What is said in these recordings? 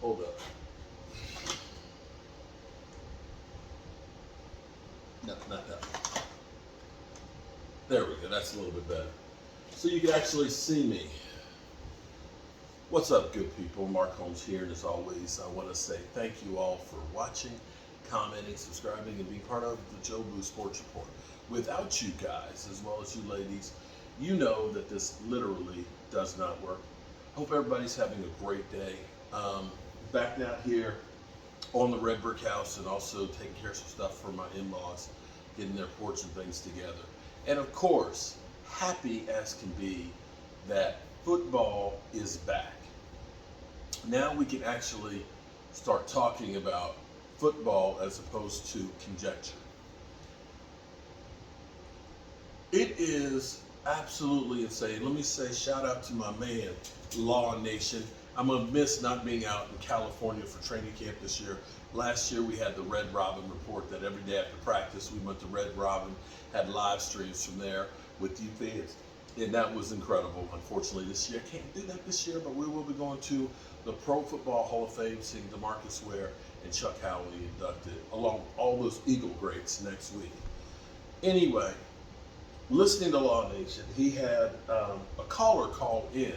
Hold up. No, not that. There we go. That's a little bit better. So you can actually see me. What's up, good people? Mark Holmes here, and as always, I want to say thank you all for watching, commenting, subscribing, and being part of the Joe Blue Sports Report. Without you guys, as well as you ladies, you know that this literally does not work. Hope everybody's having a great day. Back down here on the red brick house, and also taking care of some stuff for my in-laws, getting their porch and things together. And of course, happy as can be that football is back. Now we can actually start talking about football as opposed to conjecture. It is absolutely insane. Let me say shout out to my man, Law Nation. I'm going to miss not being out in California for training camp this year. Last year we had the Red Robin report that every day after practice we went to Red Robin, had live streams from there with you fans. And that was incredible. Unfortunately this year, I can't do that this year, but we will be going to the Pro Football Hall of Fame, seeing DeMarcus Ware and Chuck Howley inducted, along all those Eagle greats next week. Anyway, listening to Law Nation, he had a caller call in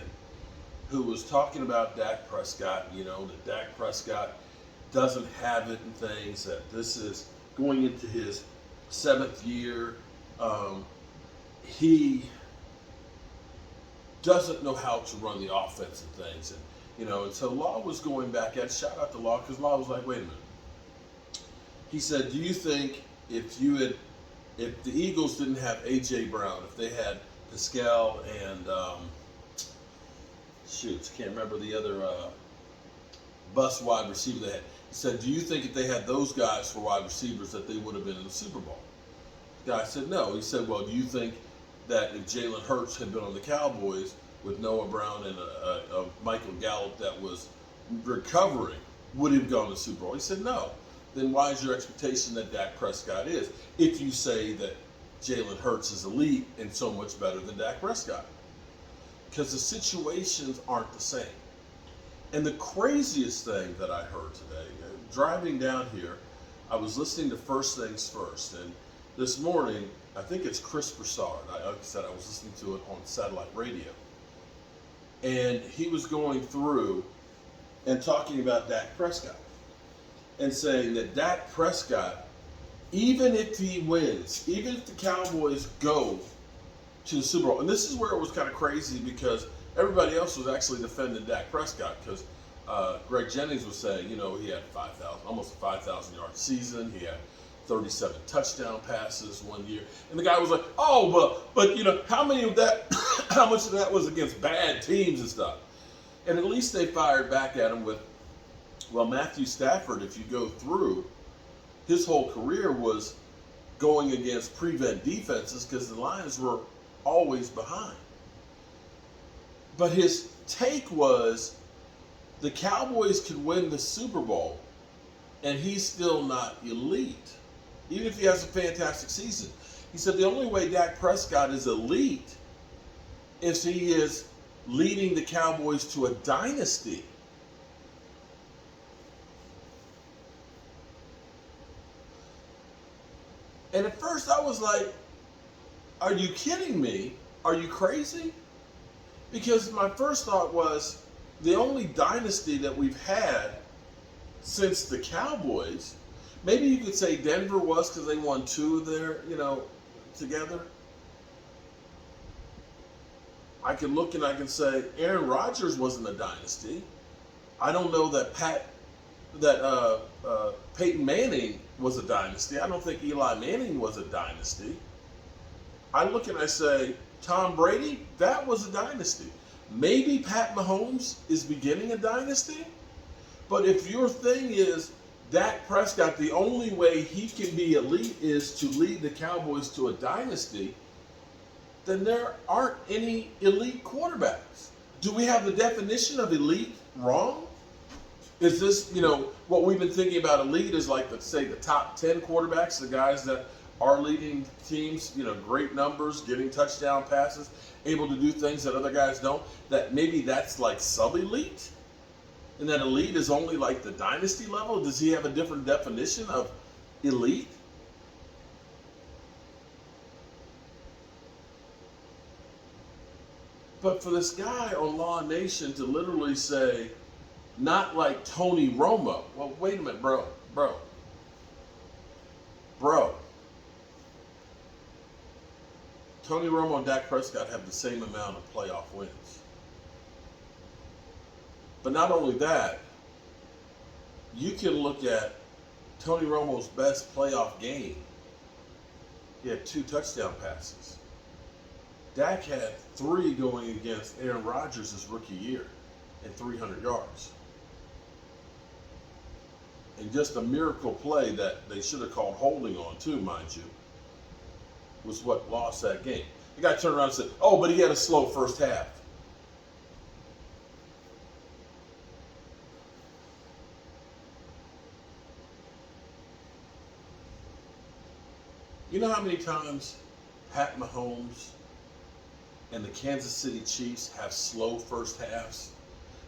who was talking about Dak Prescott, that Dak Prescott doesn't have it and things, that this is going into his 7th year. He doesn't know how to run the offense and things. And so Law was going back at, shout out to Law, because Law was like, wait a minute. He said, do you think if the Eagles didn't have A.J. Brown, if they had Pascal and, can't remember the other bust wide receiver they had. He said, do you think if they had those guys for wide receivers that they would have been in the Super Bowl? The guy said no. He said, well, do you think that if Jalen Hurts had been on the Cowboys with Noah Brown and a Michael Gallup that was recovering, would he have gone to the Super Bowl? He said no. Then why is your expectation that Dak Prescott is, if you say that Jalen Hurts is elite and so much better than Dak Prescott? Because the situations aren't the same. And the craziest thing that I heard today, driving down here, I was listening to First Things First, and this morning, I think it's Chris Broussard. Like I said, I was listening to it on satellite radio. And he was going through and talking about Dak Prescott and saying that Dak Prescott, even if he wins, even if the Cowboys go to the Super Bowl, and this is where it was kind of crazy because everybody else was actually defending Dak Prescott because Greg Jennings was saying, he had almost a 5,000 yard season. He had 37 touchdown passes one year. And the guy was like, oh, but how many of that, how much of that was against bad teams and stuff? And at least they fired back at him with, well, Matthew Stafford, if you go through, his whole career was going against prevent defenses because the Lions were always behind. But his take was the Cowboys could win the Super Bowl and he's still not elite, even if he has a fantastic season. He said the only way Dak Prescott is elite is he is leading the Cowboys to a dynasty. And at first I was like, are you kidding me? Are you crazy? Because my first thought was the only dynasty that we've had since the Cowboys, maybe you could say Denver was because they won 2 of their, together. I can look and I can say Aaron Rodgers wasn't a dynasty. I don't know that Peyton Manning was a dynasty. I don't think Eli Manning was a dynasty. I look and I say Tom Brady, that was a dynasty. Maybe Pat Mahomes is beginning a dynasty. But if your thing is Dak Prescott, the only way he can be elite is to lead the Cowboys to a dynasty, then there aren't any elite quarterbacks. Do we have the definition of elite wrong? Is this, what we've been thinking about elite is like, let's say, the top 10 quarterbacks, the guys that are leading teams, great numbers, getting touchdown passes, able to do things that other guys don't, that maybe that's like sub-elite? And that elite is only like the dynasty level? Does he have a different definition of elite? But for this guy on Law Nation to literally say, not like Tony Romo. Well, wait a minute, bro. Tony Romo and Dak Prescott have the same amount of playoff wins. But not only that, you can look at Tony Romo's best playoff game. He had 2 touchdown passes. Dak had 3 going against Aaron Rodgers his rookie year and 300 yards. And just a miracle play that they should have called holding on too, mind you, was what lost that game. The guy turned around and said, oh, but he had a slow first half. You know how many times Pat Mahomes and the Kansas City Chiefs have slow first halves?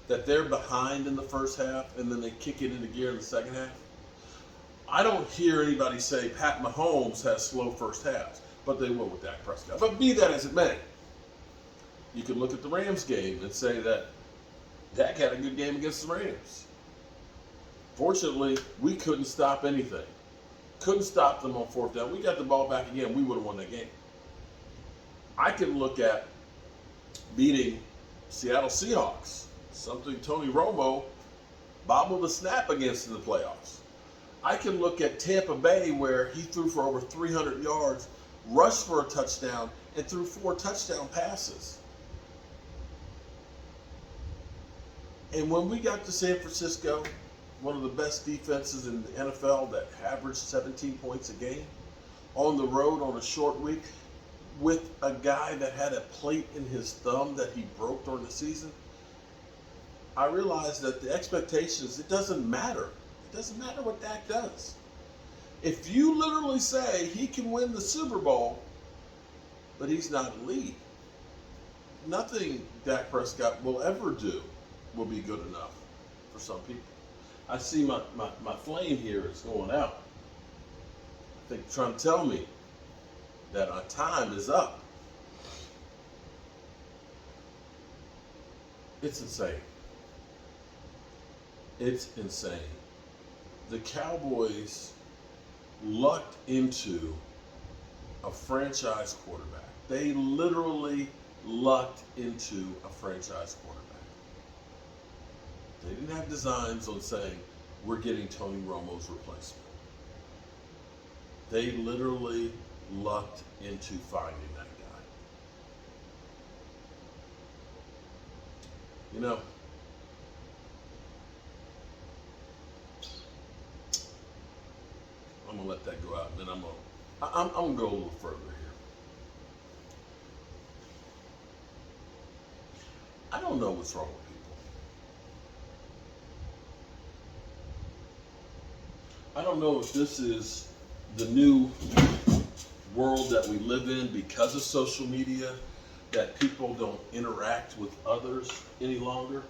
That they're behind in the first half and then they kick it into gear in the second half? I don't hear anybody say Pat Mahomes has slow first halves, but they will with Dak Prescott. But be that as it may, you can look at the Rams game and say that Dak had a good game against the Rams. Fortunately, we couldn't stop anything. Couldn't stop them on 4th down. We got the ball back again, we would have won that game. I can look at beating Seattle Seahawks, something Tony Romo bobbled a snap against in the playoffs. I can look at Tampa Bay where he threw for over 300 yards, rushed for a touchdown, and threw 4 touchdown passes. And when we got to San Francisco, one of the best defenses in the NFL that averaged 17 points a game, on the road on a short week, with a guy that had a plate in his thumb that he broke during the season, I realized that the expectations, it doesn't matter. It doesn't matter what Dak does. If you literally say he can win the Super Bowl, but he's not elite, nothing Dak Prescott will ever do will be good enough for some people. I see my flame here is going out. I think trying to tell me that our time is up. It's insane. It's insane. The Cowboys lucked into a franchise quarterback. They literally lucked into a franchise quarterback. They didn't have designs on saying, we're getting Tony Romo's replacement. They literally lucked into finding that guy. You know, I'm gonna let that go out, and then I'm gonna go a little further here. I don't know what's wrong with people. I don't know if this is the new world that we live in because of social media, that people don't interact with others any longer.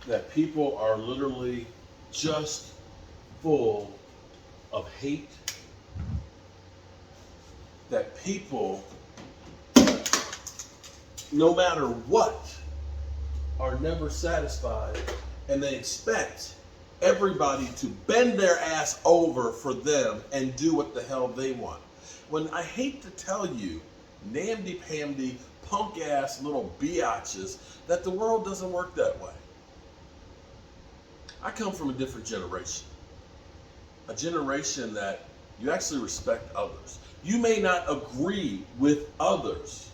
That people are literally just full of hate. That people, no matter what, are never satisfied, and they expect everybody to bend their ass over for them and do what the hell they want. When I hate to tell you, namby-pamby, punk-ass little biatches, that the world doesn't work that way. I come from a different generation. A generation that you actually respect others. You may not agree with others,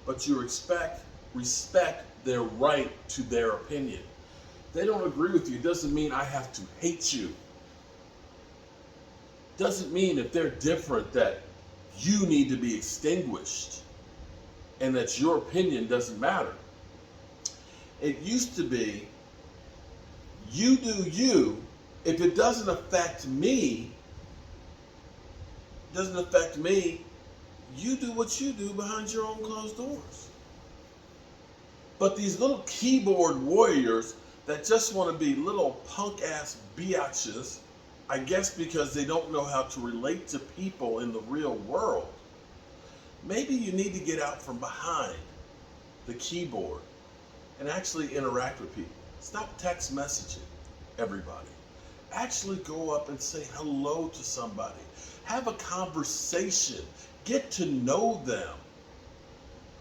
but you respect their right to their opinion. They don't agree with you, doesn't mean I have to hate you. Doesn't mean if they're different that you need to be extinguished. and that your opinion doesn't matter. It used to be, you do you. If it doesn't affect me, you do what you do behind your own closed doors. But these little keyboard warriors that just want to be little punk ass biatches, I guess because they don't know how to relate to people in the real world, maybe you need to get out from behind the keyboard and actually interact with people. Stop text messaging everybody. Actually go up and say hello to somebody. Have a conversation. Get to know them.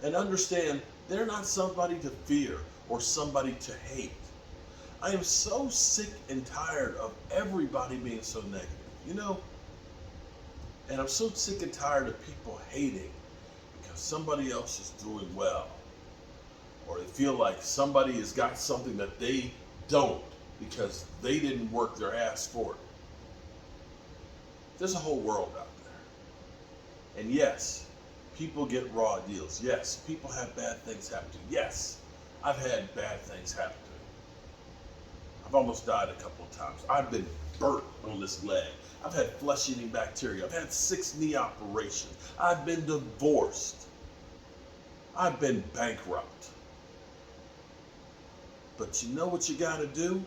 And understand they're not somebody to fear or somebody to hate. I am so sick and tired of everybody being so negative, you know? And I'm so sick and tired of people hating because somebody else is doing well. Or they feel like somebody has got something that they don't because they didn't work their ass for it. There's a whole world out there. And yes, people get raw deals. Yes, people have bad things happen to them. Yes, I've had bad things happen to me. I've almost died a couple of times. I've been burnt on this leg. I've had flesh-eating bacteria. I've had 6 knee operations. I've been divorced. I've been bankrupt. But you know what you got to do?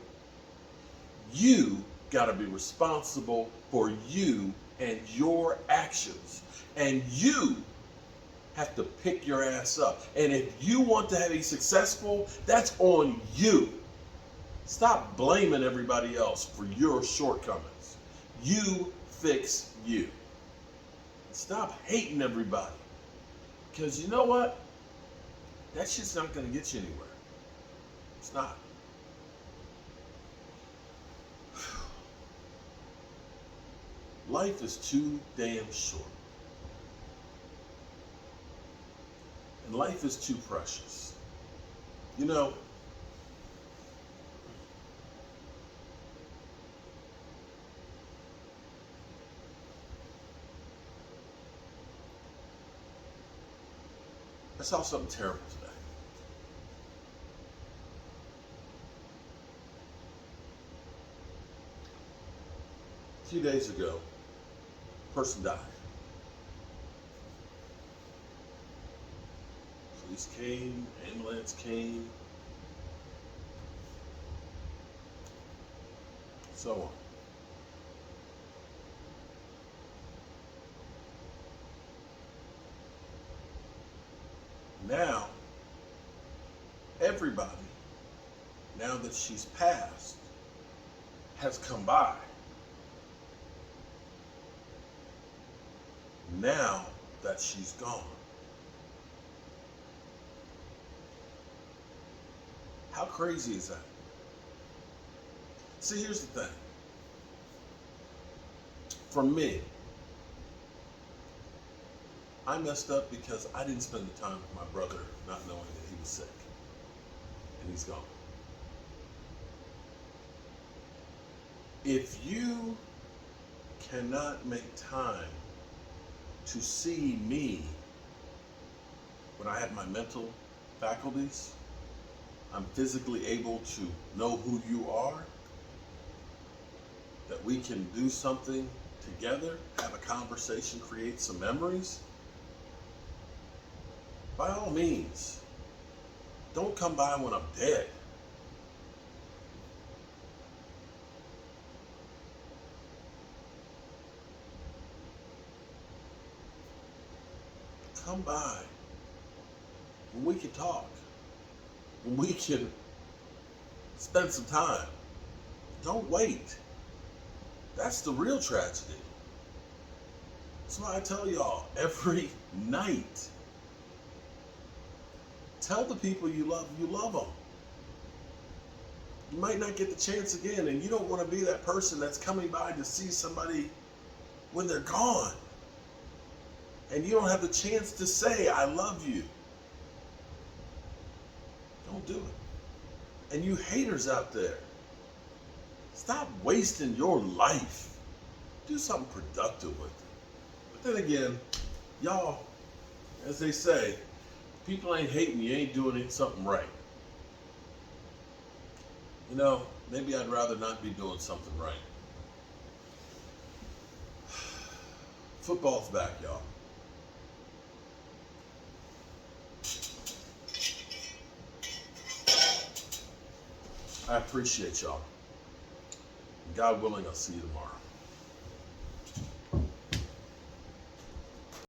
You got to be responsible for you and your actions. And you have to pick your ass up. And if you want to be successful, that's on you. Stop blaming everybody else for your shortcomings. You fix you. Stop hating everybody. Because you know what? That shit's not going to get you anywhere. It's not. Life is too damn short. And life is too precious. You know, I saw something terrible today. A few days ago, a person died. Police came, ambulance came, so on. Now, everybody, now that she's passed, has come by. Now that she's gone. How crazy is that? See, here's the thing. For me, I messed up because I didn't spend the time with my brother not knowing that he was sick. And he's gone. If you cannot make time to see me when I have my mental faculties, I'm physically able to know who you are, that we can do something together, have a conversation, create some memories, by all means, don't come by when I'm dead. Come by when we can talk, when we can spend some time. Don't wait. That's the real tragedy. That's why I tell y'all every night, tell the people you love them. You might not get the chance again, and you don't want to be that person that's coming by to see somebody when they're gone. And you don't have the chance to say, I love you. Don't do it. And you haters out there, stop wasting your life. Do something productive with it. But then again, y'all, as they say, people ain't hating you, ain't doing something right. You know, maybe I'd rather not be doing something right. Football's back, y'all. I appreciate y'all. God willing, I'll see you tomorrow.